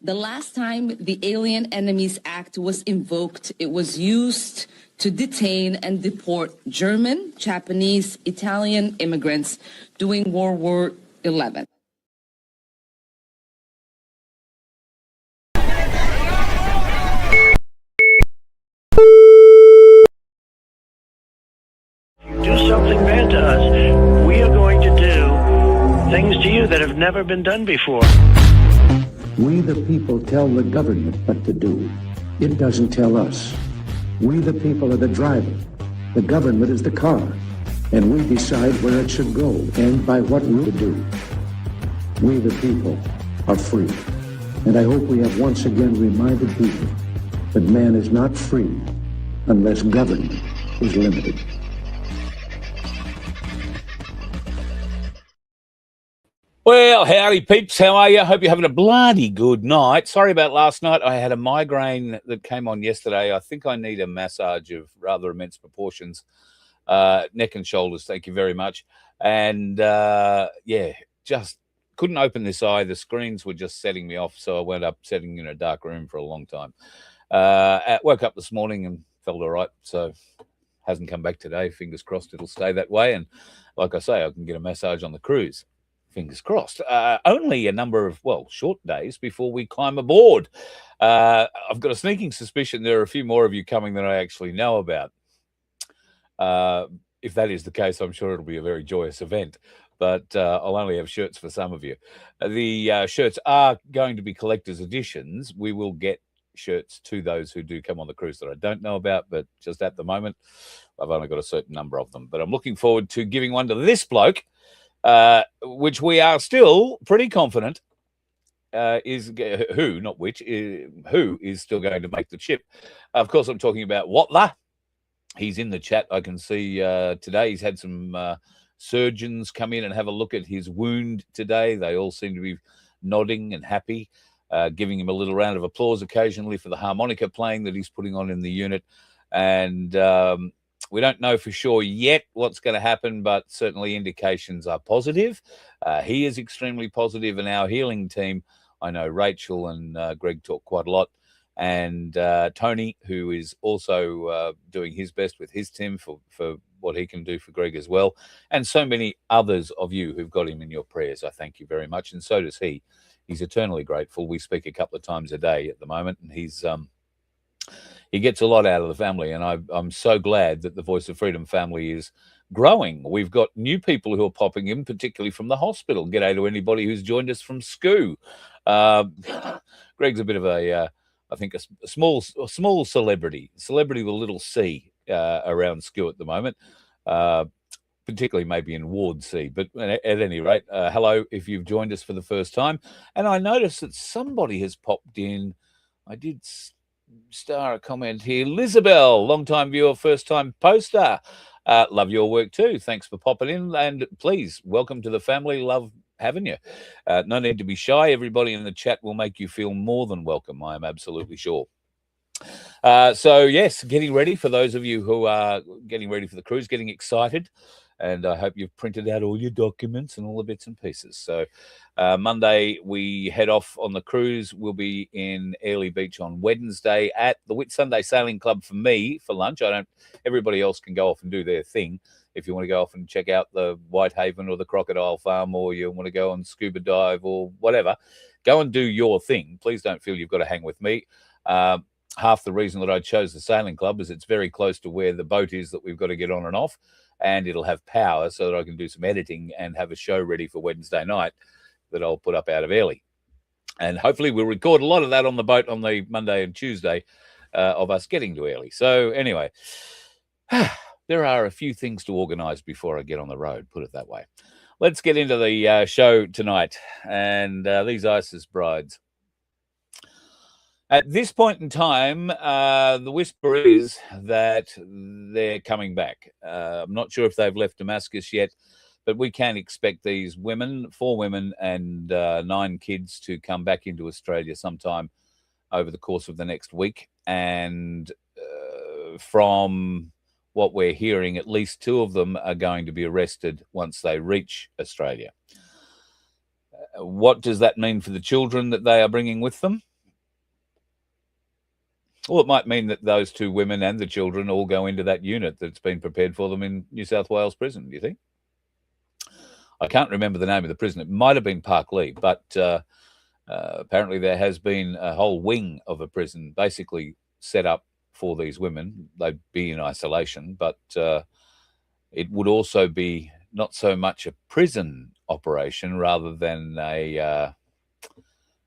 The last time the Alien Enemies Act was invoked, it was used to detain and deport German, Japanese, Italian immigrants during World War XI. Do something bad to us, we are going to do things to you that have never been done before. We the people tell the government what to do. It doesn't tell us. We the people are the driver. The government is the car. And we decide where it should go and by what route to do. We the people are free. And I hope we have once again reminded people that man is not free unless government is limited. Well, howdy peeps, how are you? I hope you're having a bloody good night. Sorry about last night. I had a migraine that came on yesterday. I think I need a massage of rather immense proportions. Neck and shoulders, thank you very much. And yeah, just couldn't open this eye. The screens were just setting me off, so I went up sitting in a dark room for a long time. Woke up this morning and felt all right, so hasn't come back today. Fingers crossed it'll stay that way. And like I say, I can get a massage on the cruise. Fingers crossed. Only a number of, well, short days before we climb aboard. I've got a sneaking suspicion there are a few more of you coming than I actually know about. If that is the case, I'm sure it'll be a very joyous event. But I'll only have shirts for some of you. The shirts are going to be collector's editions. We will get shirts to those who do come on the cruise that I don't know about, but just at the moment, I've only got a certain number of them. But I'm looking forward to giving one to this bloke, which we are still pretty confident who is still going to make the trip. Of course, I'm talking about Watler. He's in the chat. I can see today he's had some surgeons come in and have a look at his wound today. They all seem to be nodding and happy, giving him a little round of applause occasionally for the harmonica playing that he's putting on in the unit. And we don't know for sure yet what's going to happen, but certainly indications are positive. He is extremely positive, and our healing team, I know Rachel and Greg talk quite a lot, and Tony, who is also doing his best with his team for what he can do for Greg as well, and so many others of you who've got him in your prayers. I thank you very much, and so does he. He's eternally grateful. We speak a couple of times a day at the moment, and he gets a lot out of the family, and I'm so glad that the Voice of Freedom family is growing. We've got new people who are popping in, particularly from the hospital. G'day to anybody who's joined us from SCU. Greg's a bit of a, I think, a small celebrity with a little C around SCU at the moment, particularly maybe in Ward C. But at any rate, hello if you've joined us for the first time. And I noticed that somebody has popped in. I did star a comment here. Lizabelle, long-time viewer, first-time poster. Love your work too. Thanks for popping in. And please, welcome to the family. Love having you. No need to be shy. Everybody in the chat will make you feel more than welcome. I am absolutely sure. So, yes, getting ready for those of you who are getting ready for the cruise, getting excited. And I hope you've printed out all your documents and all the bits and pieces. So Monday, we head off on the cruise. We'll be in Airlie Beach on Wednesday at the Whitsunday Sailing Club for me for lunch. Everybody else can go off and do their thing. If you want to go off and check out the Whitehaven or the Crocodile Farm, or you want to go on scuba dive or whatever, go and do your thing. Please don't feel you've got to hang with me. Half the reason that I chose the sailing club is it's very close to where the boat is that we've got to get on and off, and it'll have power so that I can do some editing and have a show ready for Wednesday night that I'll put up out of Airlie. And hopefully we'll record a lot of that on the boat on the Monday and Tuesday of us getting to Airlie. So anyway, there are a few things to organise before I get on the road, put it that way. Let's get into the show tonight. And these ISIS brides. At this point in time, the whisper is that they're coming back. I'm not sure if they've left Damascus yet, but we can expect these women, 4 women and 9 kids, to come back into Australia sometime over the course of the next week. And from what we're hearing, at least 2 of them are going to be arrested once they reach Australia. What does that mean for the children that they are bringing with them? Well, it might mean that those two women and the children all go into that unit that's been prepared for them in New South Wales prison, do you think? I can't remember the name of the prison. It might have been Parklee, but apparently there has been a whole wing of a prison basically set up for these women. They'd be in isolation, but it would also be not so much a prison operation rather than a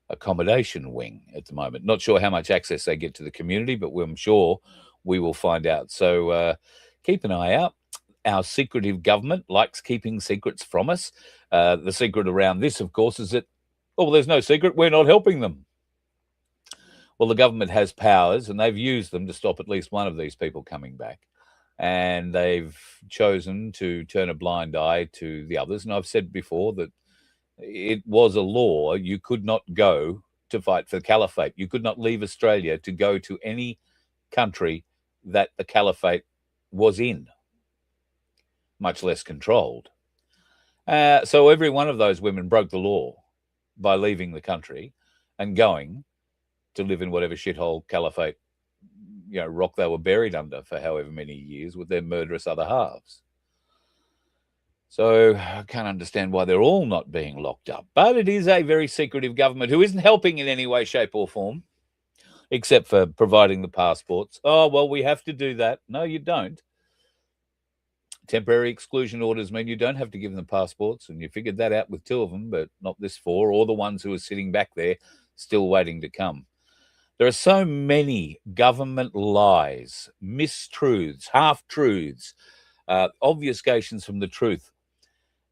accommodation wing at the moment. Not sure how much access they get to the community, but I'm sure we will find out. So keep an eye out. Our secretive government likes keeping secrets from us. The secret around this, of course, is that, oh, well, there's no secret. We're not helping them. Well, the government has powers, and they've used them to stop at least one of these people coming back. And they've chosen to turn a blind eye to the others. And I've said before that it was a law. You could not go to fight for the caliphate. You could not leave Australia to go to any country that the caliphate was in, much less controlled. So every one of those women broke the law by leaving the country and going to live in whatever shithole caliphate, rock they were buried under for however many years with their murderous other halves. So I can't understand why they're all not being locked up. But it is a very secretive government who isn't helping in any way, shape or form, except for providing the passports. Oh, well, we have to do that. No, you don't. Temporary exclusion orders mean you don't have to give them passports, and you figured that out with two of them, but not this four, or the ones who are sitting back there still waiting to come. There are so many government lies, mistruths, half-truths, obfuscations from the truth.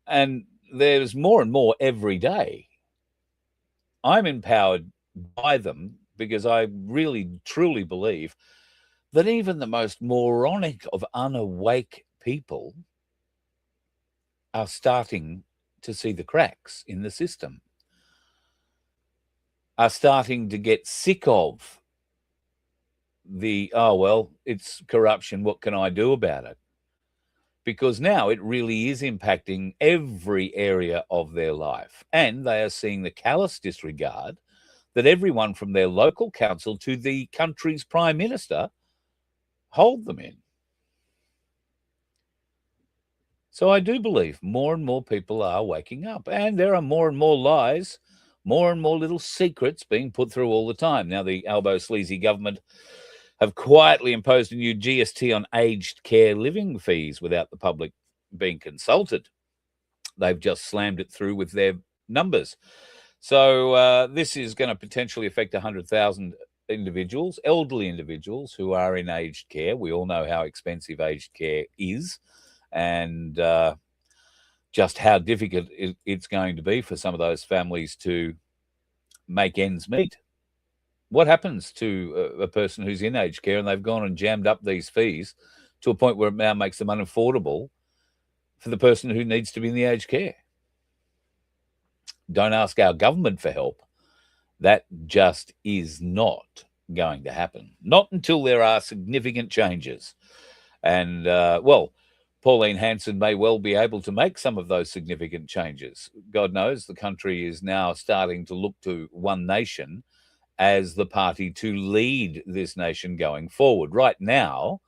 And there's more and more every day. I'm empowered by them because I really, truly believe that even the most moronic of unawake people are starting to see the cracks in the system, are starting to get sick of the, oh, well, it's corruption. What can I do about it? Because now it really is impacting every area of their life. And they are seeing the callous disregard that everyone from their local council to the country's prime minister hold them in. So I do believe more and more people are waking up, and there are more and more lies, more and more little secrets being put through all the time. Now, the Albo Sleazy government have quietly imposed a new GST on aged care living fees without the public being consulted. They've just slammed it through with their numbers. So this is going to potentially affect 100,000 individuals, elderly individuals who are in aged care. We all know how expensive aged care is, and just how difficult it's going to be for some of those families to make ends meet. What happens to a person who's in aged care and they've gone and jammed up these fees to a point where it now makes them unaffordable for the person who needs to be in the aged care? Don't ask our government for help. That just is not going to happen. Not until there are significant changes. And, well, Pauline Hanson may well be able to make some of those significant changes. God knows the country is now starting to look to One Nation as the party to lead this nation going forward. Right now,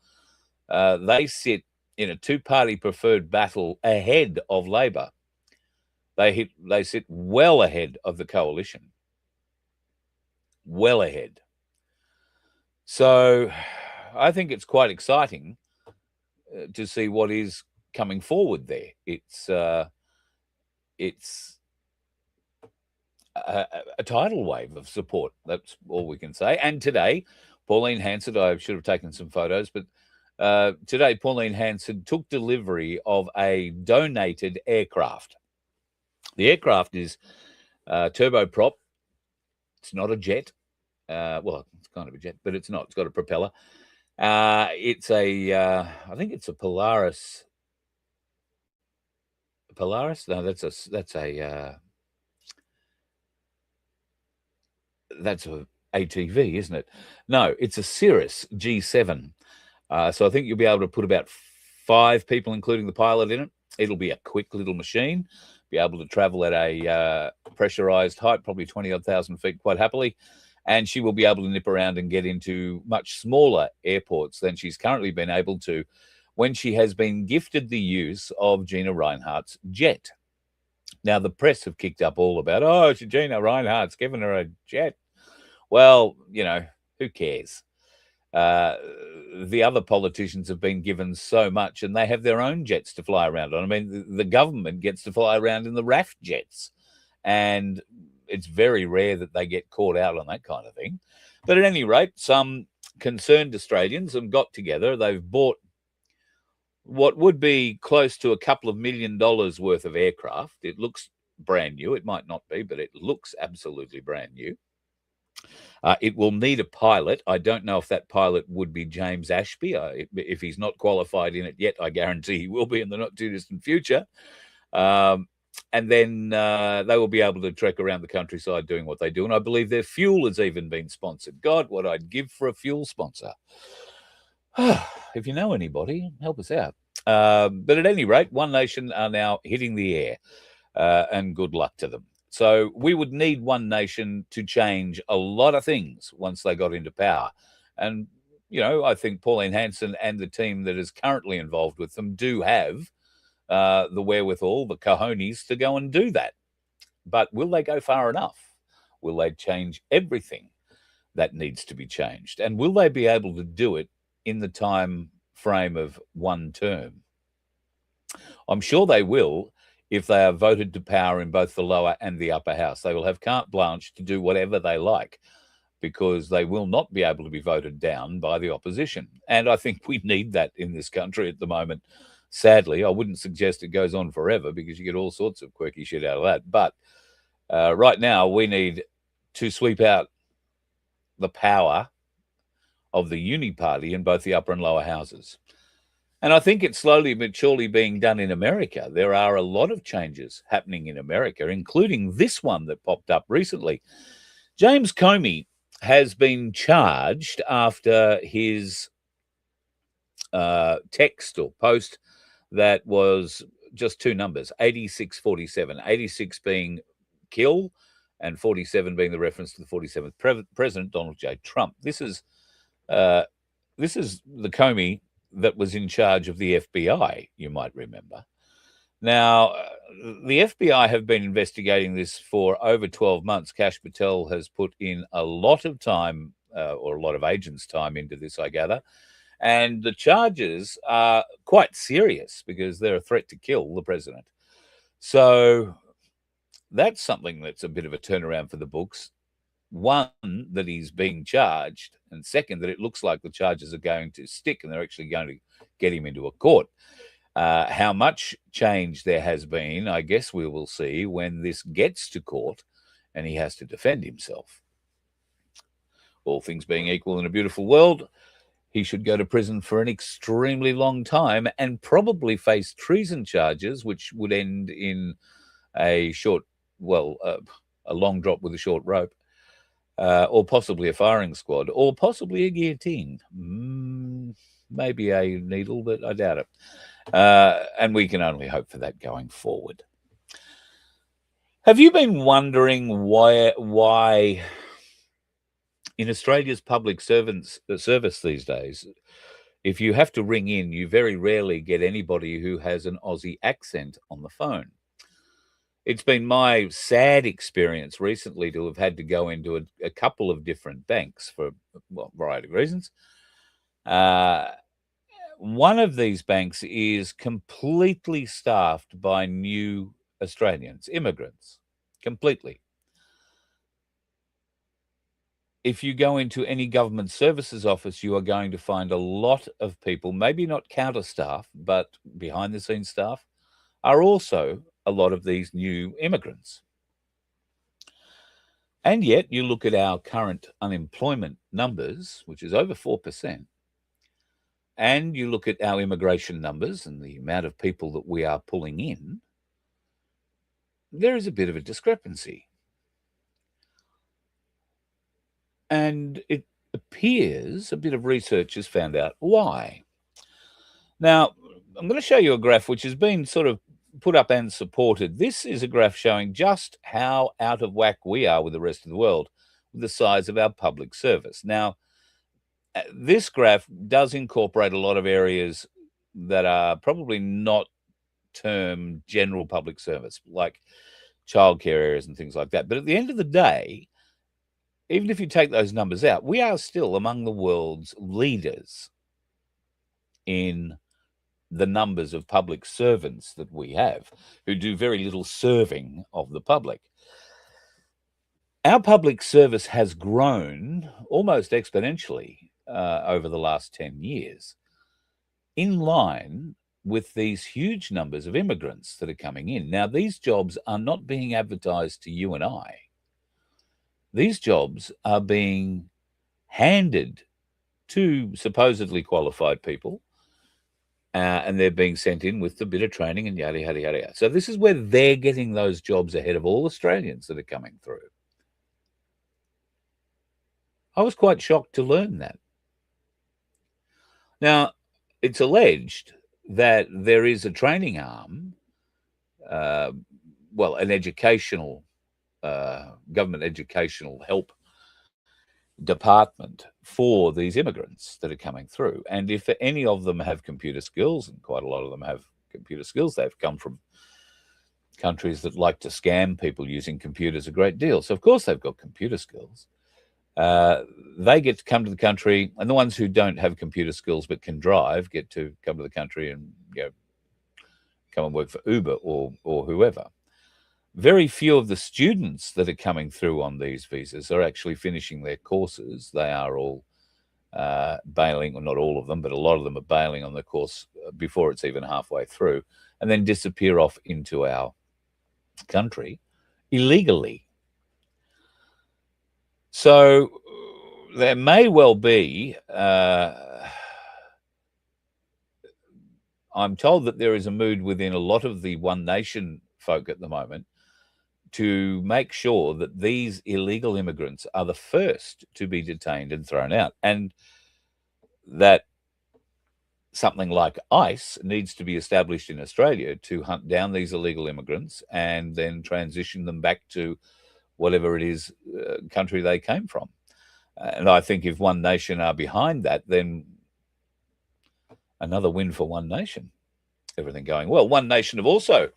they sit in a two-party preferred battle ahead of Labor. They sit well ahead of the coalition. Well ahead. So I think it's quite exciting to see what is coming forward there. It's a tidal wave of support. That's all we can say. And today, Pauline Hanson, I should have taken some photos, but today Pauline Hanson took delivery of a donated aircraft. The aircraft is turboprop. It's not a jet. Well, it's kind of a jet, but it's not. It's got a propeller. It's I think it's a Polaris. Polaris? No, that's a ATV, isn't it? No, it's a Cirrus G7. So I think you'll be able to put about 5 people, including the pilot, in it. It'll be a quick little machine, be able to travel at a pressurized height, probably 20,000 feet quite happily. and she will be able to nip around and get into much smaller airports than she's currently been able to when she has been gifted the use of Gina Rinehart's jet. Now, the press have kicked up all about, oh, Gina Rinehart's given her a jet. Well, you know, who cares? The other politicians have been given so much, and they have their own jets to fly around on. I mean, the government gets to fly around in the RAF jets, and it's very rare that they get caught out on that kind of thing. But at any rate, some concerned Australians have got together. They've bought what would be close to $2 million worth of aircraft. It looks brand new. It might not be, but it looks absolutely brand new. It will need a pilot. I don't know if that pilot would be James Ashby. If he's not qualified in it yet, I guarantee he will be in the not too distant future. And then they will be able to trek around the countryside doing what they do. And I believe their fuel has even been sponsored. God, what I'd give for a fuel sponsor. If you know anybody, help us out. But at any rate, One Nation are now hitting the air, and good luck to them. So we would need One Nation to change a lot of things once they got into power. And, you know, I think Pauline Hanson and the team that is currently involved with them do have the wherewithal, the cojones to go and do that. But will they go far enough? Will they change everything that needs to be changed? And will they be able to do it in the time frame of one term? I'm sure they will. If they are voted to power in both the lower and the upper house, they will have carte blanche to do whatever they like, because they will not be able to be voted down by the opposition. And I think we need that in this country at the moment. Sadly, I wouldn't suggest it goes on forever, because you get all sorts of quirky shit out of that. But right now, we need to sweep out the power of the uni party in both the upper and lower houses. And I think it's slowly but surely being done in America. There are a lot of changes happening in America, including this one that popped up recently. James Comey has been charged after his text or post that was just two numbers, 8647, 86 being kill and 47 being the reference to the 47th President, Donald J. Trump. This is the Comey that was in charge of the FBI, you might remember. Now, the FBI have been investigating this for over 12 months. Kash Patel has put in a lot of time, or a lot of agents' time into this, I gather. And the charges are quite serious, because they're a threat to kill the president. So that's something that's a bit of a turnaround for the books. One, that he's being charged, and second, that it looks like the charges are going to stick and they're actually going to get him into a court. How much change there has been, I guess we will see when this gets to court and he has to defend himself. All things being equal in a beautiful world, he should go to prison for an extremely long time and probably face treason charges, which would end in a long drop with a short rope. Or possibly a firing squad, or possibly a guillotine. Maybe a needle, but I doubt it. And we can only hope for that going forward. Have you been wondering why in Australia's public service these days, if you have to ring in, you very rarely get anybody who has an Aussie accent on the phone? It's been my sad experience recently to have had to go into a couple of different banks for a variety of reasons. One of these banks is completely staffed by new Australians, immigrants, completely. If you go into any government services office, you are going to find a lot of people, maybe not counter staff, but behind the scenes staff, are also a lot of these new immigrants. And yet you look at our current unemployment numbers, which is over 4%, and you look at our immigration numbers and the amount of people that we are pulling in, there is a bit of a discrepancy. And it appears a bit of research has found out why. Now, I'm going to show you a graph which has been sort of put up and supported. This is a graph showing just how out of whack we are with the rest of the world the size of our public service. Now, this graph does incorporate a lot of areas that are probably not termed general public service, like childcare areas and things like that. But at the end of the day, even if you take those numbers out, we are still among the world's leaders in the numbers of public servants that we have, who do very little serving of the public. Our public service has grown almost exponentially over the last 10 years, in line with these huge numbers of immigrants that are coming in. Now, these jobs are not being advertised to you and I. These jobs are being handed to supposedly qualified people, and they're being sent in with a bit of training and yada, yada, yada, yada. So this is where they're getting those jobs ahead of all Australians that are coming through. I was quite shocked to learn that. Now, it's alleged that there is a training arm, an educational, government educational help department for these immigrants that are coming through. And if any of them have computer skills, and quite a lot of them have computer skills, they've come from countries that like to scam people using computers a great deal. So, of course, they've got computer skills. They get to come to the country, and the ones who don't have computer skills but can drive get to come to the country and come and work for Uber or whoever. Very few of the students that are coming through on these visas are actually finishing their courses. They are all bailing, or not all of them, but a lot of them are bailing on the course before it's even halfway through, and then disappear off into our country illegally. So there may well be, I'm told that there is a mood within a lot of the One Nation folk at the moment to make sure that these illegal immigrants are the first to be detained and thrown out, and that something like ICE needs to be established in Australia to hunt down these illegal immigrants and then transition them back to whatever it is country they came from. And I think if One Nation are behind that, then another win for One Nation. Everything going well. One Nation have also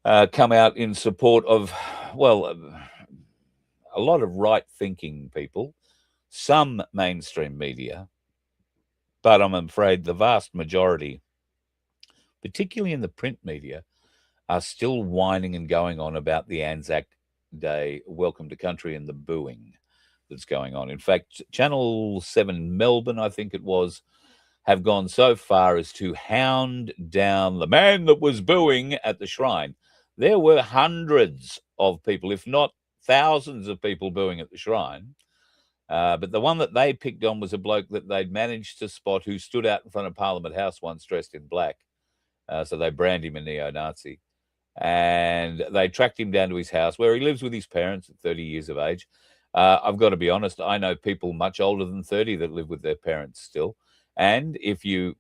come out in support of, a lot of right-thinking people, some mainstream media, but I'm afraid the vast majority, particularly in the print media, are still whining and going on about the ANZAC Day Welcome to Country and the booing that's going on. In fact, Channel 7 Melbourne, I think it was, have gone so far as to hound down the man that was booing at the shrine. There were hundreds of people, if not thousands of people booing at the shrine. But the one that they picked on was a bloke that they'd managed to spot who stood out in front of Parliament House once dressed in black. So they brand him a neo-Nazi. And they tracked him down to his house where he lives with his parents at 30 years of age. I've got to be honest, I know people much older than 30 that live with their parents still. And if you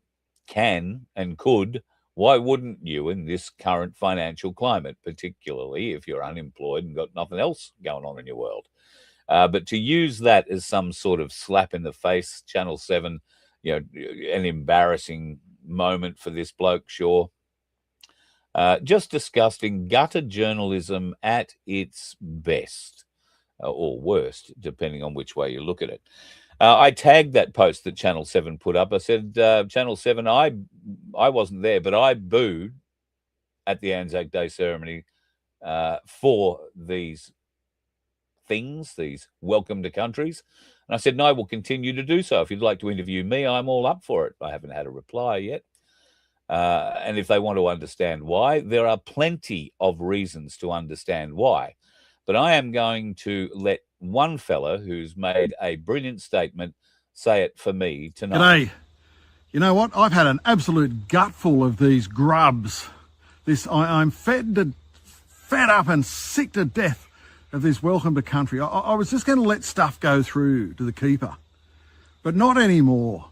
can and could, why wouldn't you in this current financial climate, particularly if you're unemployed and got nothing else going on in your world? But to use that as some sort of slap in the face, Channel 7, an embarrassing moment for this bloke, sure. Just disgusting, gutter journalism at its best, or worst, depending on which way you look at it. I tagged that post that Channel 7 put up. I said, Channel 7, I wasn't there, but I booed at the ANZAC Day ceremony for these things, these welcome to countries. And I said, and I will continue to do so. If you'd like to interview me, I'm all up for it. I haven't had a reply yet. And if they want to understand why, there are plenty of reasons to understand why. But I am going to let one fella who's made a brilliant statement say it for me tonight. G'day. You know what? I've had an absolute gutful of these grubs. I'm fed up and sick to death of this welcome to country. I was just going to let stuff go through to the keeper, but not anymore.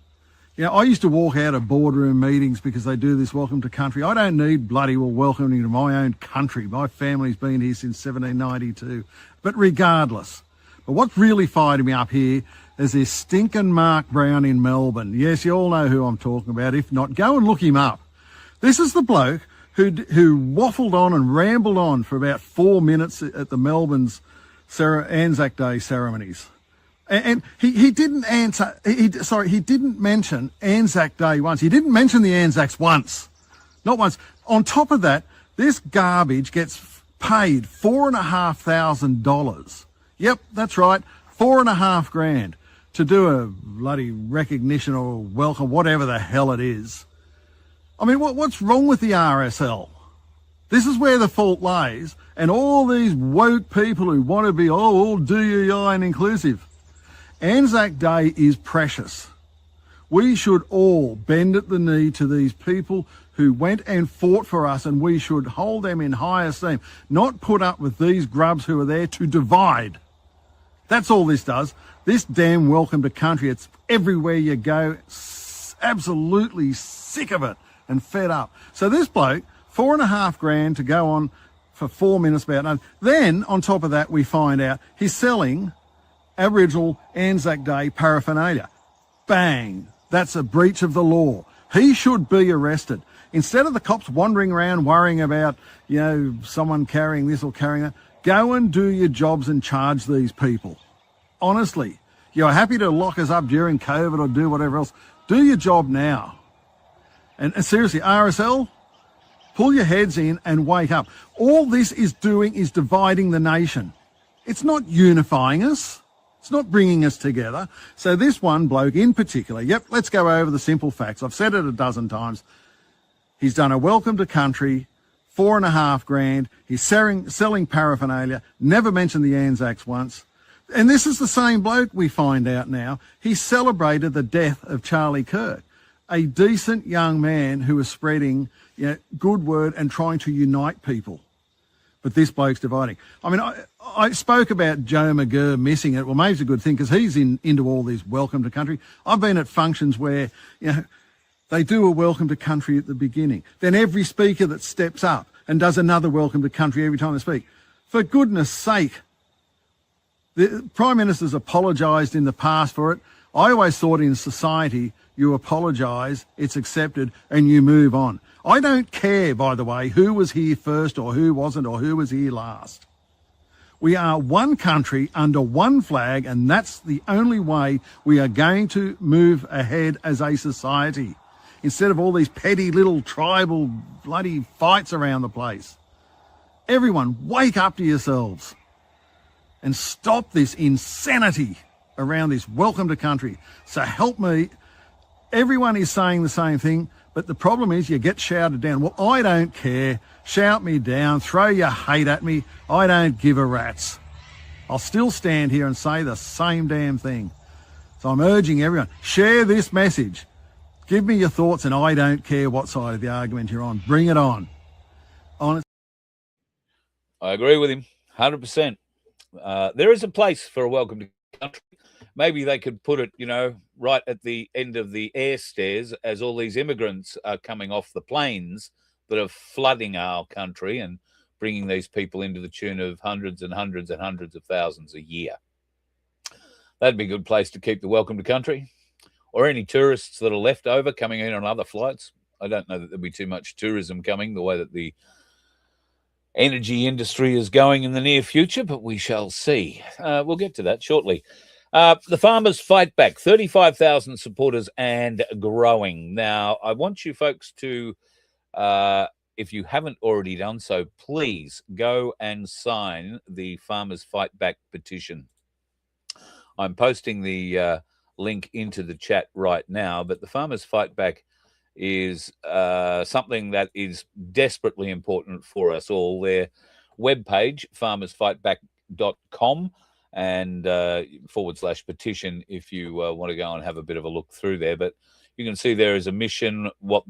I used to walk out of boardroom meetings because they do this welcome to country. I don't need bloody well welcoming to my own country. My family's been here since 1792. But regardless, But what's really fired me up here is this stinking Mark Brown in Melbourne. Yes, you all know who I'm talking about. If not, go and look him up. This is the bloke who waffled on and rambled on for about 4 minutes at the Melbourne's ANZAC Day ceremonies. And he didn't answer, he didn't mention ANZAC Day once. He didn't mention the Anzacs once. Not once. On top of that, this garbage gets paid $4,500. Yep, that's right, $4,500 to do a bloody recognition or welcome, whatever the hell it is. I mean, what's wrong with the RSL? This is where the fault lays, and all these woke people who want to be all DEI and inclusive. Anzac Day is precious. We should all bend at the knee to these people who went and fought for us, and we should hold them in high esteem, not put up with these grubs who are there to divide. That's all this does. This damn welcome to country, it's everywhere you go. Absolutely sick of it and fed up. So this bloke, $4,500 to go on for 4 minutes about nothing. Then, on top of that, we find out he's selling Aboriginal Anzac Day paraphernalia. Bang! That's a breach of the law. He should be arrested. Instead of the cops wandering around worrying about, someone carrying this or carrying that, go and do your jobs and charge these people. Honestly, you're happy to lock us up during COVID or do whatever else. Do your job now. And seriously, RSL, pull your heads in and wake up. All this is doing is dividing the nation. It's not unifying us. It's not bringing us together. So this one bloke in particular, yep, let's go over the simple facts. I've said it a dozen times. He's done a welcome to country, $4,500. He's selling paraphernalia, never mentioned the Anzacs once. And this is the same bloke, we find out now. He celebrated the death of Charlie Kirk, a decent young man who was spreading good word and trying to unite people. But this bloke's dividing. I mean, I spoke about Joe McGurr missing it. Well, maybe it's a good thing because he's into all this welcome to country. I've been at functions where, they do a welcome to country at the beginning. Then every speaker that steps up and does another welcome to country every time they speak. For goodness sake, the Prime Minister's apologised in the past for it. I always thought in society, you apologise, it's accepted, and you move on. I don't care, by the way, who was here first or who wasn't or who was here last. We are one country under one flag, and that's the only way we are going to move ahead as a society, instead of all these petty little tribal bloody fights around the place. Everyone, wake up to yourselves and stop this insanity around this welcome to country. So help me. Everyone is saying the same thing, but the problem is you get shouted down. Well, I don't care. Shout me down. Throw your hate at me. I don't give a rat's. I'll still stand here and say the same damn thing. So I'm urging everyone, share this message. Give me your thoughts, and I don't care what side of the argument you're on. Bring it on. Honest. I agree with him, 100%. There is a place for a welcome to country. Maybe they could put it, right at the end of the air stairs as all these immigrants are coming off the planes that are flooding our country and bringing these people into the tune of hundreds and hundreds and hundreds of thousands a year. That'd be a good place to keep the welcome to country. Or any tourists that are left over coming in on other flights. I don't know that there'll be too much tourism coming the way that the energy industry is going in the near future, but we shall see. We'll get to that shortly. The Farmers Fight Back, 35,000 supporters and growing. Now, I want you folks to, if you haven't already done so, please go and sign the Farmers Fight Back petition. I'm posting the link into the chat right now, but the Farmers Fight Back is something that is desperately important for us all. Their webpage, farmersfightback.com, and /petition if you want to go and have a bit of a look through there. But you can see there is a mission, what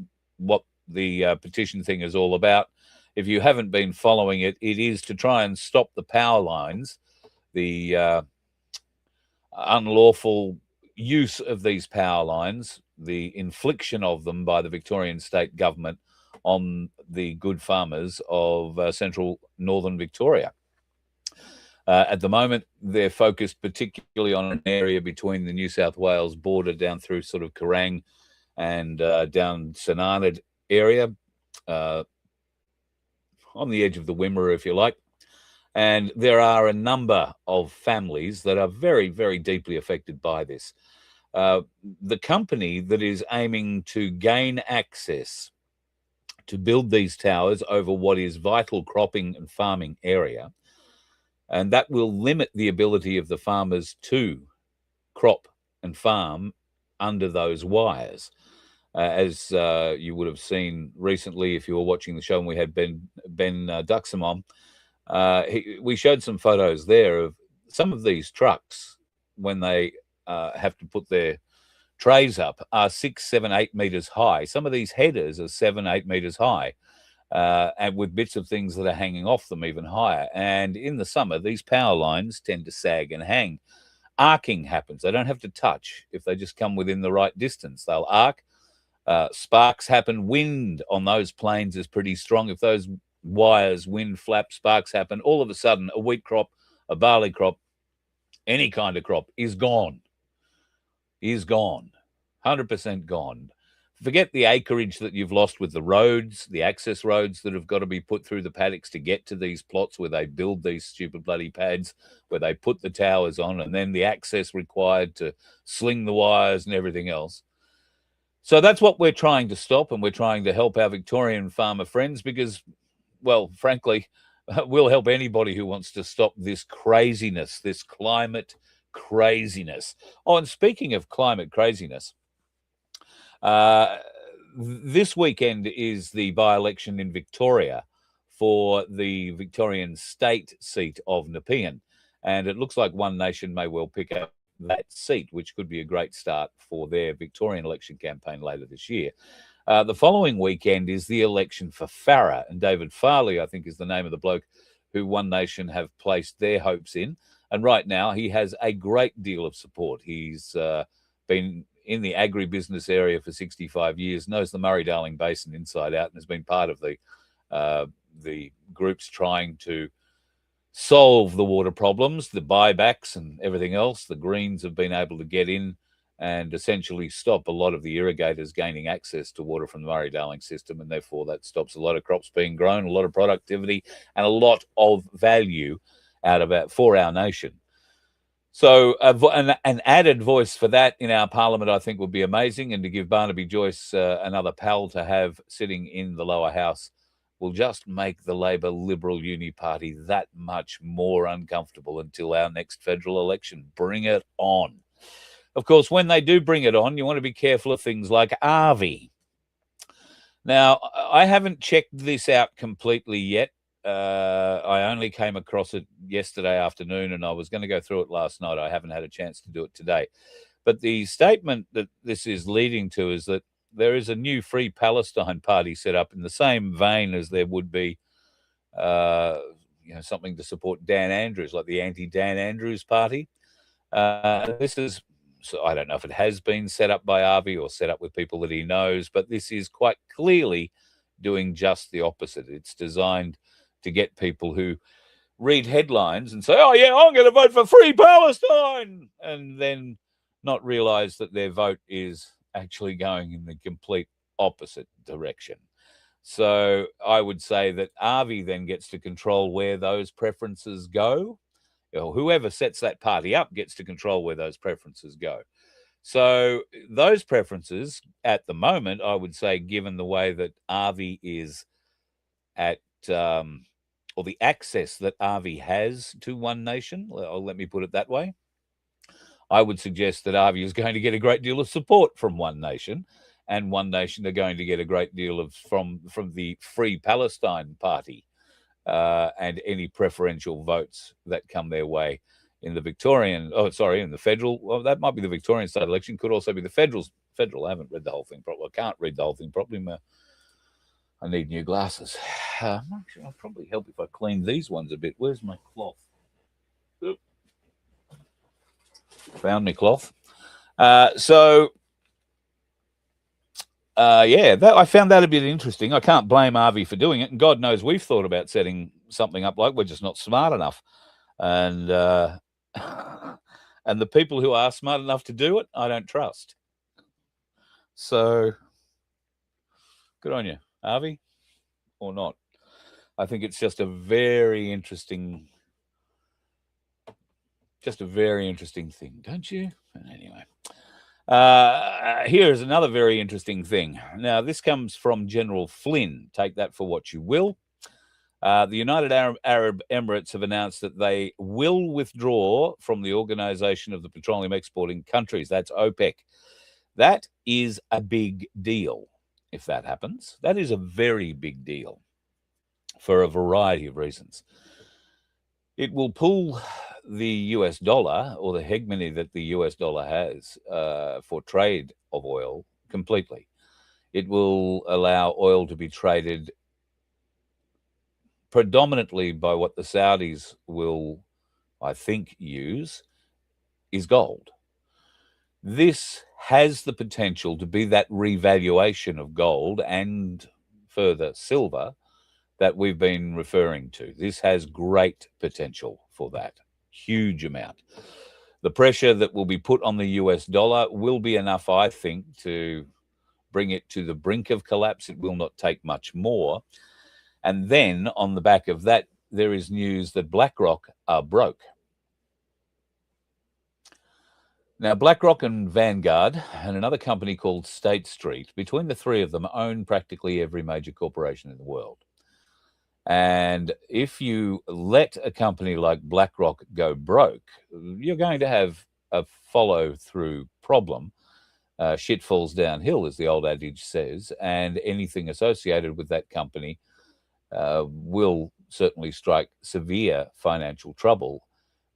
the petition thing is all about. If you haven't been following it, it is to try and stop the power lines, the unlawful use of these power lines, the infliction of them by the Victorian state government on the good farmers of central northern Victoria. At the moment, they're focused particularly on an area between the New South Wales border down through sort of Kerrang and down St Arnaud area, on the edge of the Wimmera, if you like. And there are a number of families that are very, very deeply affected by this. The company that is aiming to gain access to build these towers over what is vital cropping and farming area, and that will limit the ability of the farmers to crop and farm under those wires. As you would have seen recently, if you were watching the show and we had Ben Duxham on, we showed some photos there of some of these trucks when they have to put their trays up are 6, 7, 8 meters high. Some of these headers are 7, 8 meters high, and with bits of things that are hanging off them even higher. And in the summer, these power lines tend to sag and hang. Arcing happens. They don't have to touch. If they just come within the right distance, they'll arc. Sparks happen. Wind on those planes is pretty strong. If those wires, wind, flap, sparks happen, all of a sudden a wheat crop, a barley crop, any kind of crop is gone. 100% gone. Forget the acreage that you've lost with the roads, the access roads that have got to be put through the paddocks to get to these plots where they build these stupid bloody pads, where they put the towers on, and then the access required to sling the wires and everything else. So that's what we're trying to stop, and we're trying to help our Victorian farmer friends because, well, frankly, we'll help anybody who wants to stop this craziness, this climate craziness. Oh, and speaking of climate craziness, this weekend is the by-election in Victoria for the Victorian state seat of Nepean, and it looks like One Nation may well pick up that seat, which could be a great start for their Victorian election campaign later this year. The following weekend is the election for Farrer, and David Farley, I think, is the name of the bloke who One Nation have placed their hopes in. And right now, he has a great deal of support. He's been in the agribusiness area for 65 years, knows the Murray-Darling Basin inside out, and has been part of the groups trying to solve the water problems, the buybacks and everything else. The Greens have been able to get in and essentially stop a lot of the irrigators gaining access to water from the Murray-Darling system, and therefore that stops a lot of crops being grown, a lot of productivity, and a lot of value out of it for our nation. So an added voice for that in our parliament, I think, would be amazing, and to give Barnaby Joyce another pal to have sitting in the lower house will just make the Labor Liberal Uni Party that much more uncomfortable until our next federal election. Bring it on. Of course, when they do bring it on, you want to be careful of things like RV. Now, I haven't checked this out completely yet. I only came across it yesterday afternoon, and I was going to go through it last night. I haven't had a chance to do it today. But the statement that this is leading to is that there is a new Free Palestine party set up in the same vein as there would be something to support Dan Andrews, like the anti-Dan Andrews party. This is, so I don't know if it has been set up by Arvi or set up with people that he knows, but this is quite clearly doing just the opposite. It's designed to get people who read headlines and say, oh, yeah, I'm going to vote for Free Palestine, and then not realize that their vote is actually going in the complete opposite direction. So I would say that Arvi then gets to control where those preferences go. Whoever sets that party up gets to control where those preferences go. So those preferences at the moment, I would say, given the way that Arvi is at, or the access that Arvi has to One Nation, let me put it that way, I would suggest that Arvi is going to get a great deal of support from One Nation, and One Nation are going to get a great deal of from the Free Palestine party, and any preferential votes that come their way in the in the federal. Well, that might be the Victorian state election. Could also be the federal. I haven't read the whole thing properly. I can't read the whole thing properly. I need new glasses. Actually, I'll probably help if I clean these ones a bit. Where's my cloth? Oop. Found me cloth. I found that a bit interesting. I can't blame Arvi for doing it, and God knows we've thought about setting something up like we're just not smart enough. And and the people who are smart enough to do it, I don't trust. So good on you, Harvey, or not. I think it's just a very interesting thing, don't you? And anyway, here's another very interesting thing. Now, this comes from General Flynn. Take that for what you will. The United Arab Emirates have announced that they will withdraw from the Organization of the Petroleum Exporting Countries. That's OPEC. That is a big deal if that happens. That is a very big deal for a variety of reasons. It will pull the US dollar, or the hegemony that the US dollar has for trade of oil, completely. It will allow oil to be traded predominantly by what the Saudis will, I think, use, is gold. This has the potential to be that revaluation of gold and further silver that we've been referring to. This has great potential for that, huge amount. The pressure that will be put on the US dollar will be enough, I think, to bring it to the brink of collapse. It will not take much more. And then on the back of that, there is news that BlackRock are broke. Now, BlackRock and Vanguard and another company called State Street, between the three of them, own practically every major corporation in the world. And if you let a company like BlackRock go broke, you're going to have a follow-through problem. Shit falls downhill, as the old adage says, and anything associated with that company will certainly strike severe financial trouble.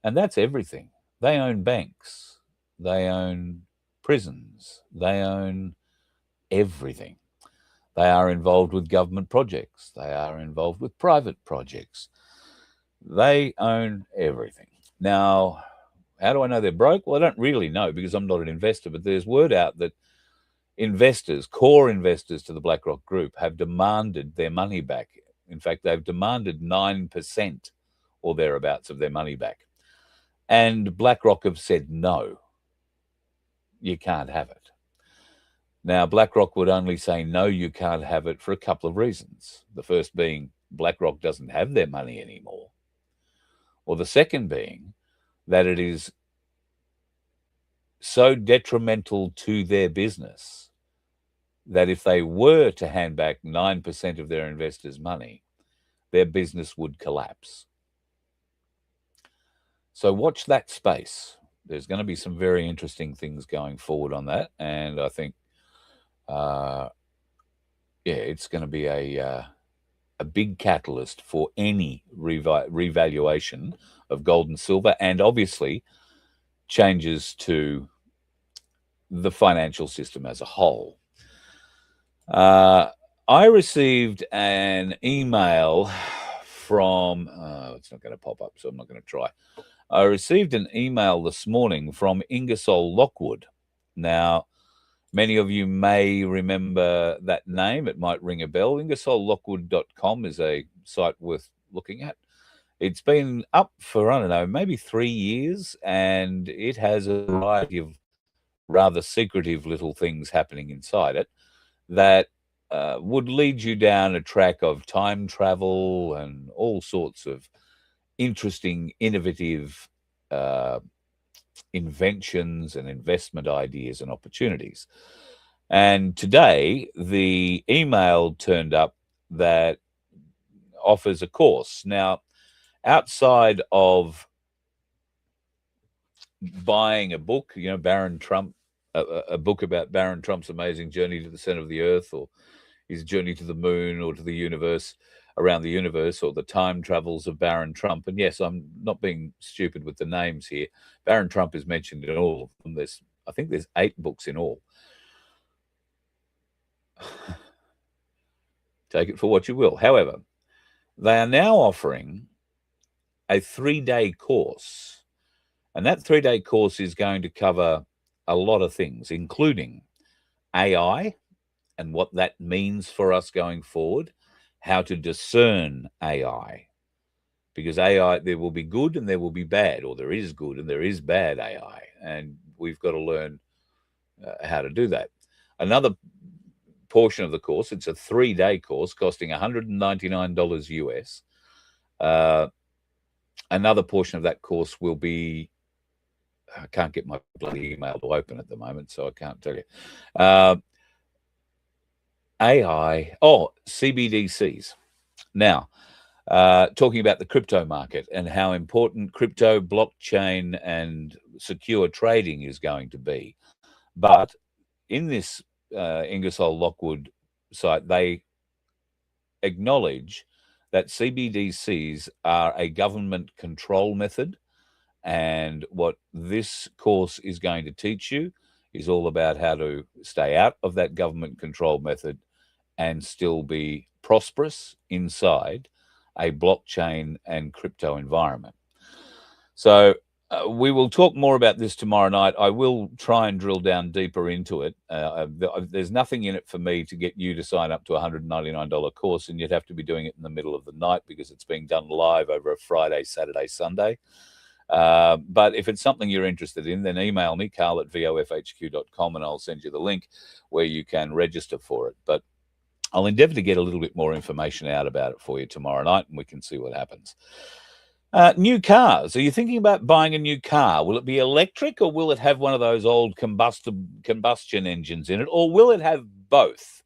And that's everything. They own banks. They own prisons. They own everything. They are involved with government projects. They are involved with private projects. They own everything. Now, how do I know they're broke? Well, I don't really know because I'm not an investor, but there's word out that investors, core investors to the BlackRock Group, have demanded their money back. In fact, they've demanded 9% or thereabouts of their money back. And BlackRock have said, no, you can't have it. Now, BlackRock would only say, no, you can't have it for a couple of reasons. The first being BlackRock doesn't have their money anymore. Or the second being that it is so detrimental to their business that if they were to hand back 9% of their investors' money, their business would collapse. So watch that space. There's going to be some very interesting things going forward on that. And I think, it's going to be a big catalyst for any revaluation of gold and silver, and obviously changes to the financial system as a whole. I received an email from, it's not going to pop up, so I'm not going to try. I received an email this morning from Ingersoll Lockwood. Now, many of you may remember that name. It might ring a bell. IngersollLockwood.com is a site worth looking at. It's been up for, I don't know, maybe 3 years, and it has a variety of rather secretive little things happening inside it that would lead you down a track of time travel and all sorts of interesting, innovative inventions and investment ideas and opportunities. And today, the email turned up that offers a course. Now, outside of buying a book, Barron Trump, a book about Barron Trump's amazing journey to the center of the earth, or his journey to the moon, or to the universe, around the universe, or the time travels of Barron Trump. And yes, I'm not being stupid with the names here. Barron Trump is mentioned in all of them. I think there's 8 books in all. Take it for what you will. However, they are now offering a 3-day course. And that 3-day course is going to cover a lot of things, including AI and what that means for us going forward, how to discern AI, because AI, there will be good and there will be bad, or there is good and there is bad AI, and we've got to learn how to do that. Another portion of the course, it's a 3-day course costing $199 US. Another portion of that course will be, I can't get my bloody email to open at the moment, so I can't tell you. CBDCs. Now, talking about the crypto market and how important crypto, blockchain, and secure trading is going to be. But in this Ingersoll Lockwood site, they acknowledge that CBDCs are a government control method, and what this course is going to teach you is all about how to stay out of that government control method and still be prosperous inside a blockchain and crypto environment. So we will talk more about this tomorrow night. I will try and drill down deeper into it. There's nothing in it for me to get you to sign up to a $199 course, and you'd have to be doing it in the middle of the night because it's being done live over a Friday, Saturday, Sunday. But if it's something you're interested in, then email me, carl@vofhq.com, and I'll send you the link where you can register for it. But I'll endeavour to get a little bit more information out about it for you tomorrow night, and we can see what happens. New cars. Are you thinking about buying a new car? Will it be electric, or will it have one of those old combustion engines in it, or will it have both?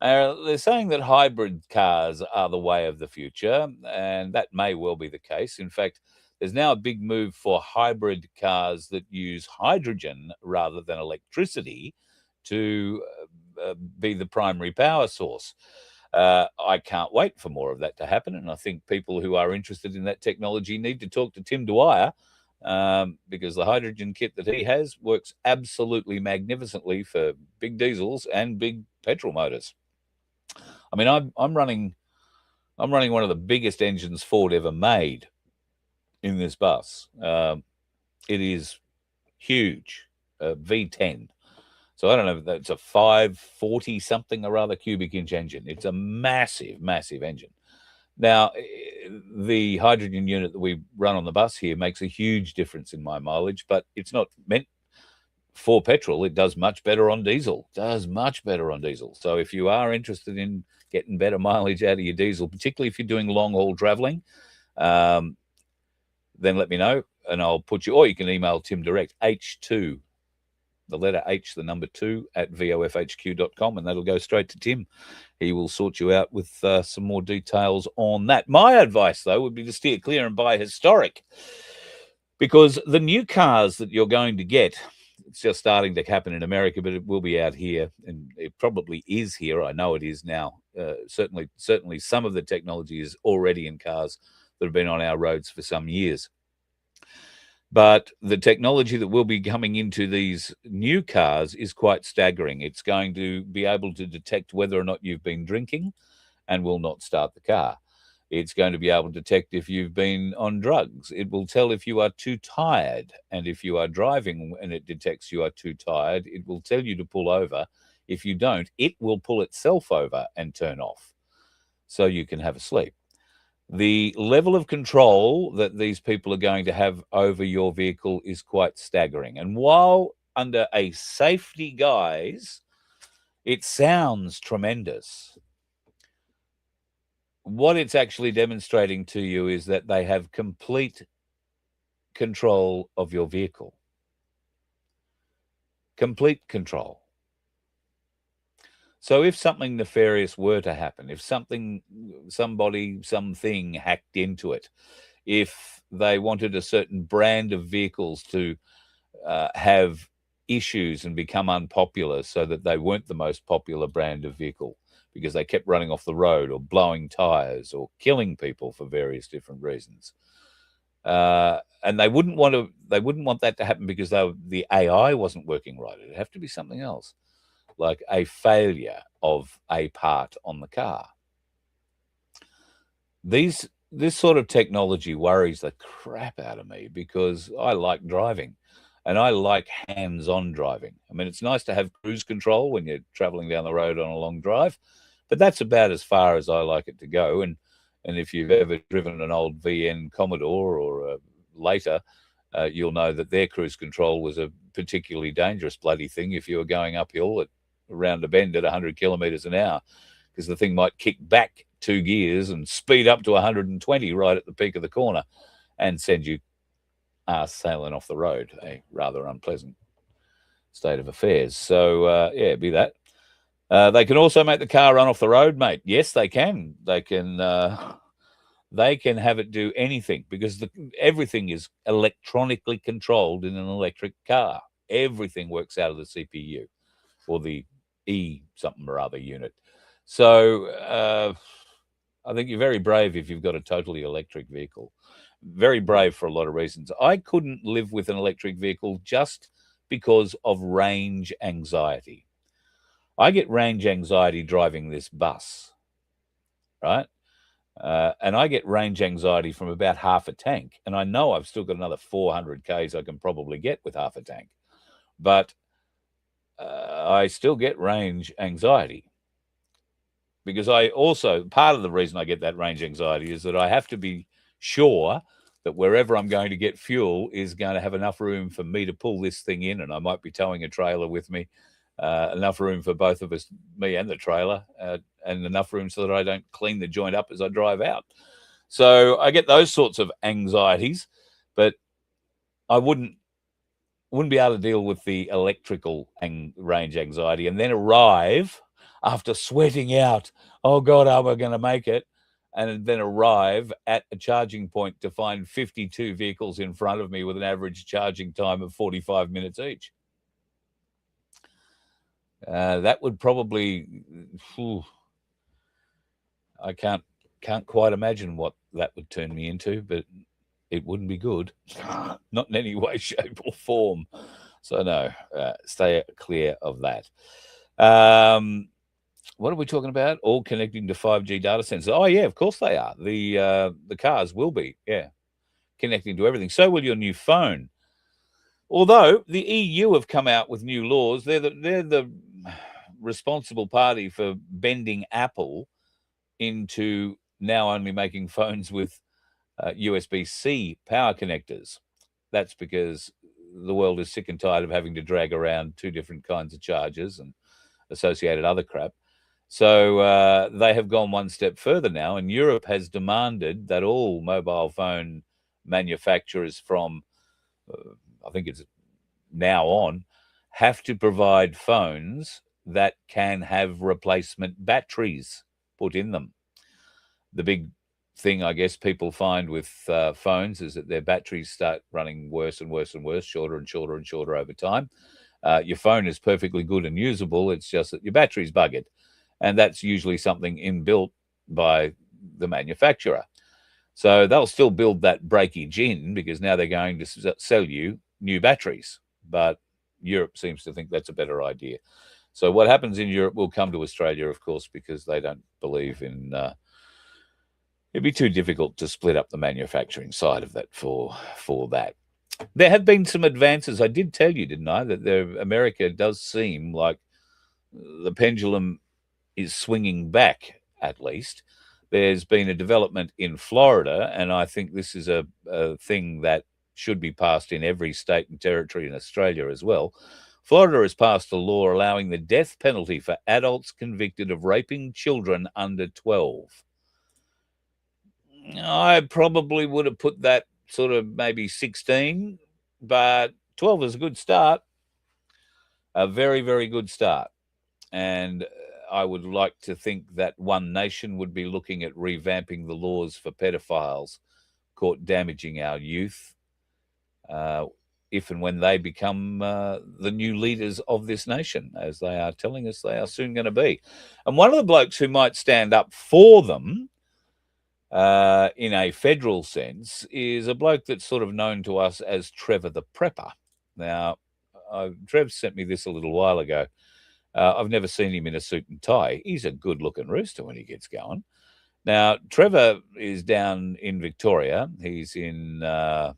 They're saying that hybrid cars are the way of the future, and that may well be the case. In fact, there's now a big move for hybrid cars that use hydrogen rather than electricity to be the primary power source. I can't wait for more of that to happen, and I think people who are interested in that technology need to talk to Tim Dwyer, because the hydrogen kit that he has works absolutely magnificently for big diesels and big petrol motors. I mean, I'm running one of the biggest engines Ford ever made in this bus. It is huge, V10. So I don't know if that's a 540 something or rather cubic inch engine. It's a massive, massive engine. Now, the hydrogen unit that we run on the bus here makes a huge difference in my mileage, but it's not meant for petrol. It does much better on diesel. So if you are interested in getting better mileage out of your diesel, particularly if you're doing long haul traveling, then let me know and I'll put you, or you can email Tim direct, H2, the letter H, the number 2 at vofhq.com, and that'll go straight to Tim. He will sort you out with some more details on that. My advice, though, would be to steer clear and buy historic, because the new cars that you're going to get, it's just starting to happen in America, but it will be out here, and it probably is here. I know it is now. Certainly some of the technology is already in cars that have been on our roads for some years. But the technology that will be coming into these new cars is quite staggering. It's going to be able to detect whether or not you've been drinking and will not start the car. It's going to be able to detect if you've been on drugs. It will tell if you are too tired. And if you are driving and it detects you are too tired, it will tell you to pull over. If you don't, it will pull itself over and turn off so you can have a sleep. The level of control that these people are going to have over your vehicle is quite staggering. And while under a safety guise, it sounds tremendous, what it's actually demonstrating to you is that they have complete control of your vehicle. Complete control. So if something nefarious were to happen, if something hacked into it, if they wanted a certain brand of vehicles to have issues and become unpopular so that they weren't the most popular brand of vehicle because they kept running off the road or blowing tires or killing people for various different reasons, and they wouldn't want that to happen because the AI wasn't working right. It'd have to be something else, like a failure of a part on the car. This sort of technology worries the crap out of me because I like driving and I like hands-on driving. I mean, it's nice to have cruise control when you're traveling down the road on a long drive, but that's about as far as I like it to go. And And if you've ever driven an old VN Commodore or later, you'll know that their cruise control was a particularly dangerous bloody thing if you were going uphill at around a bend at 100 kilometres an hour, because the thing might kick back 2 gears and speed up to 120 right at the peak of the corner and send you sailing off the road. A rather unpleasant state of affairs. So, yeah, be that. They can also make the car run off the road, mate. Yes, they can. They can have it do anything, because everything is electronically controlled in an electric car. Everything works out of the CPU or the E something or other unit. So I think you're very brave if you've got a totally electric vehicle. Very brave for a lot of reasons. I couldn't live with an electric vehicle just because of range anxiety. I get range anxiety driving this bus, right? And I get range anxiety from about half a tank. And I know I've still got another 400 Ks I can probably get with half a tank. But I still get range anxiety. Because part of the reason I get that range anxiety is that I have to be sure that wherever I'm going to get fuel is going to have enough room for me to pull this thing in. And I might be towing a trailer with me. Enough room for both of us, me and the trailer, and enough room so that I don't clean the joint up as I drive out. So I get those sorts of anxieties, but I wouldn't be able to deal with the electrical range anxiety and then arrive after sweating out, oh God, are we going to make it? And then arrive at a charging point to find 52 vehicles in front of me with an average charging time of 45 minutes each. That would probably, I can't quite imagine what that would turn me into, but it wouldn't be good, not in any way, shape or form. So no, stay clear of that. What are we talking about? All connecting to 5G data centers. Oh yeah, of course they are. The cars will be, yeah, connecting to everything. So will your new phone. Although the EU have come out with new laws, they're the responsible party for bending Apple into now only making phones with USB-C power connectors. That's because the world is sick and tired of having to drag around 2 different kinds of chargers and associated other crap. So they have gone one step further now, and Europe has demanded that all mobile phone manufacturers from I think it's now on, have to provide phones that can have replacement batteries put in them. The big thing, I guess, people find with phones is that their batteries start running worse and worse and worse, shorter and shorter and shorter over time. Your phone is perfectly good and usable. It's just that your battery's buggered. And that's usually something inbuilt by the manufacturer. So they'll still build that breakage in because now they're going to sell you new batteries. But Europe seems to think that's a better idea. So what happens in Europe will come to Australia, of course, because they don't believe in... it'd be too difficult to split up the manufacturing side of that for that. There have been some advances. I did tell you, didn't I, that America does seem like the pendulum is swinging back, at least. There's been a development in Florida, and I think this is a thing that should be passed in every state and territory in Australia as well. Florida has passed a law allowing the death penalty for adults convicted of raping children under 12. I probably would have put that sort of maybe 16, but 12 is a good start. A very, very good start. And I would like to think that One Nation would be looking at revamping the laws for pedophiles caught damaging our youth, if and when they become the new leaders of this nation, as they are telling us they are soon going to be. And one of the blokes who might stand up for them in a federal sense is a bloke that's sort of known to us as Trevor the Prepper. Now, Trev sent me this a little while ago. I've never seen him in a suit and tie. He's a good-looking rooster when he gets going. Now, Trevor is down in Victoria. He's in, I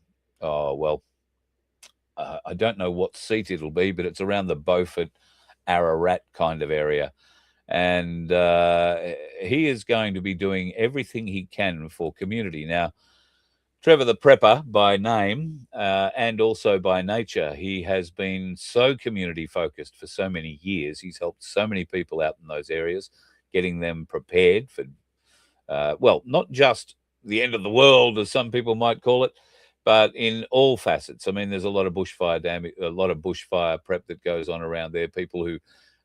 don't know what seat it'll be, but it's around the Beaufort, Ararat kind of area. And he is going to be doing everything he can for community. Now, Trevor the Prepper by name and also by nature, he has been so community focused for so many years. He's helped so many people out in those areas, getting them prepared for, well, not just the end of the world, as some people might call it, but in all facets. I mean, there's a lot of bushfire damage, a lot of bushfire prep that goes on around there. People who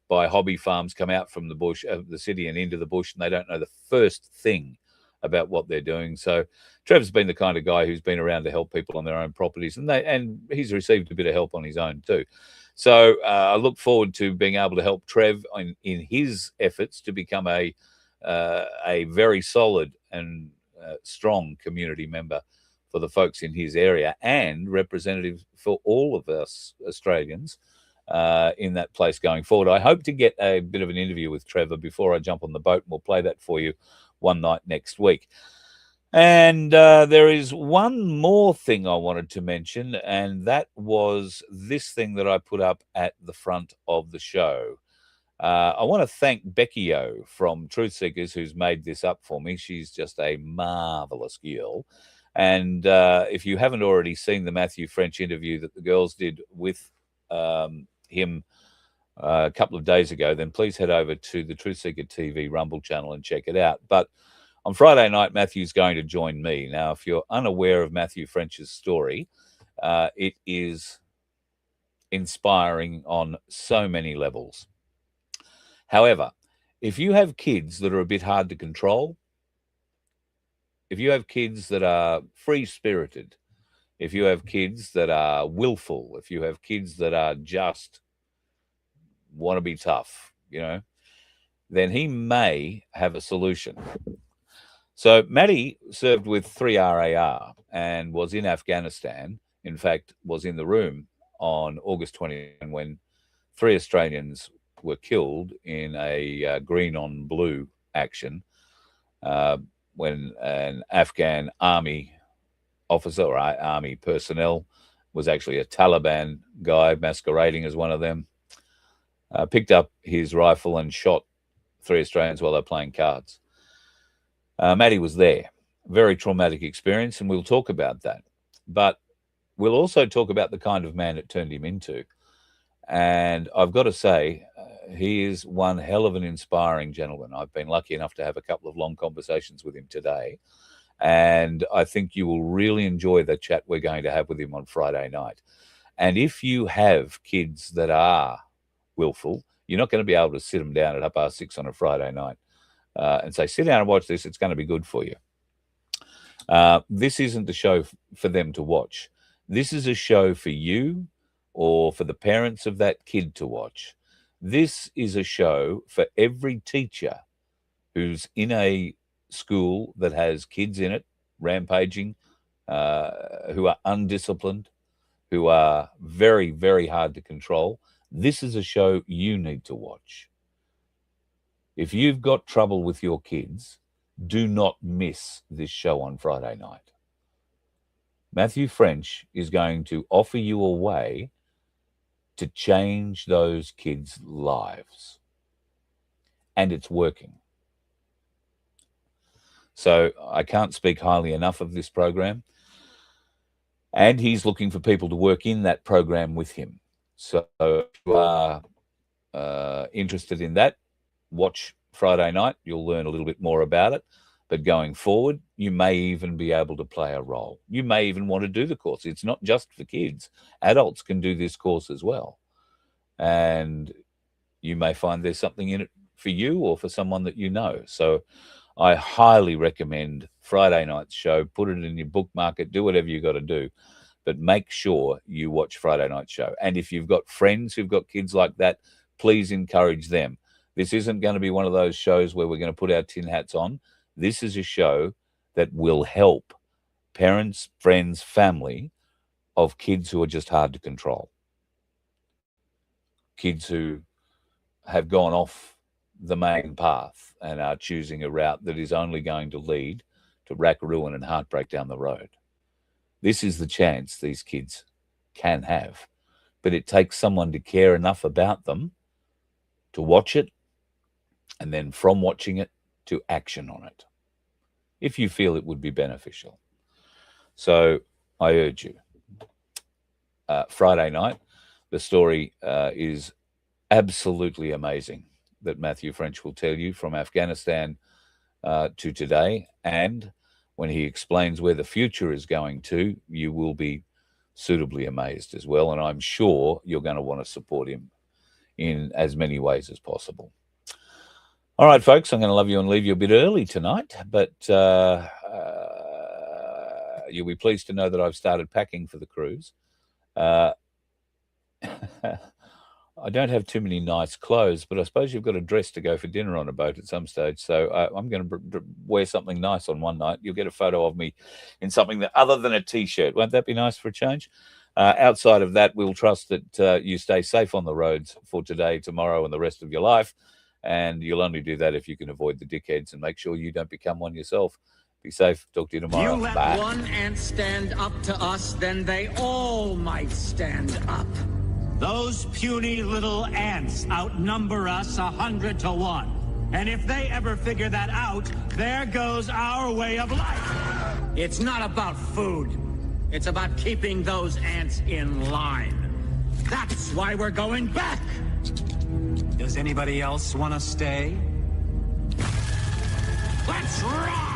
buy hobby farms come out from the bush, the city, and into the bush, and they don't know the first thing about what they're doing. So Trev's been the kind of guy who's been around to help people on their own properties, and he's received a bit of help on his own too. So I look forward to being able to help Trev in his efforts to become a very solid and strong community member for the folks in his area, and representative for all of us Australians in that place going forward. I hope to get a bit of an interview with Trevor before I jump on the boat, and we'll play that for you one night next week. And there is one more thing I wanted to mention, and that was this thing that I put up at the front of the show. I want to thank Becky O from Truth Seekers, who's made this up for me. She's just a marvelous girl. And if you haven't already seen the Matthew French interview that the girls did with him a couple of days ago, then please head over to the Truth Seeker TV Rumble channel and check it out. But on Friday night, Matthew's going to join me. Now, if you're unaware of Matthew French's story, it is inspiring on so many levels. However, if you have kids that are a bit hard to control, if you have kids that are free-spirited, if you have kids that are willful, if you have kids that are just want to be tough, then he may have a solution. So Matty served with 3RAR and was in Afghanistan. In fact, was in the room on August 20 when 3 Australians were killed in a green on blue action when an Afghan army officer or army personnel, was actually a Taliban guy masquerading as one of them, picked up his rifle and shot 3 Australians while they were playing cards. Matty was there. Very traumatic experience, and we'll talk about that. But we'll also talk about the kind of man it turned him into. And I've got to say, he is one hell of an inspiring gentleman. I've been lucky enough to have a couple of long conversations with him today. And I think you will really enjoy the chat we're going to have with him on Friday night. And if you have kids that are willful, you're not going to be able to sit them down at 6:30 on a Friday night and say, sit down and watch this. It's going to be good for you. This isn't the show for them to watch. This is a show for you or for the parents of that kid to watch. This is a show for every teacher who's in a school that has kids in it, rampaging, who are undisciplined, who are very, very hard to control. This is a show you need to watch. If you've got trouble with your kids, do not miss this show on Friday night. Matthew French is going to offer you a way to change those kids' lives. And it's working. So I can't speak highly enough of this program. And he's looking for people to work in that program with him. So if you are interested in that, watch Friday night. You'll learn a little bit more about it. But going forward, you may even be able to play a role. You may even want to do the course. It's not just for kids. Adults can do this course as well. And you may find there's something in it for you or for someone that you know. So I highly recommend Friday night's show. Put it in your bookmark, do whatever you got to do. But make sure you watch Friday night's show. And if you've got friends who've got kids like that, please encourage them. This isn't going to be one of those shows where we're going to put our tin hats on. This is a show that will help parents, friends, family of kids who are just hard to control. Kids who have gone off the main path and are choosing a route that is only going to lead to rack, ruin, and heartbreak down the road. This is the chance these kids can have. But it takes someone to care enough about them to watch it and then from watching it to action on it, if you feel it would be beneficial. So I urge you. Friday night, the story is absolutely amazing that Matthew French will tell you from Afghanistan to today. And when he explains where the future is going to, you will be suitably amazed as well. And I'm sure you're going to want to support him in as many ways as possible. All right, folks, I'm going to love you and leave you a bit early tonight, but you'll be pleased to know that I've started packing for the cruise. I don't have too many nice clothes, but I suppose you've got a dress to go for dinner on a boat at some stage. So I'm going to wear something nice on one night. You'll get a photo of me in something that other than a T-shirt. Won't that be nice for a change? Outside of that, we'll trust that you stay safe on the roads for today, tomorrow, and the rest of your life. And you'll only do that if you can avoid the dickheads and make sure you don't become one yourself. Be safe. Talk to you tomorrow. You let Bye. one ant stand up to us, then they all might stand up. Those puny little ants outnumber us 100 to 1. And if they ever figure that out, there goes our way of life. It's not about food. It's about keeping those ants in line. That's why we're going back. Does anybody else want to stay? Let's rock!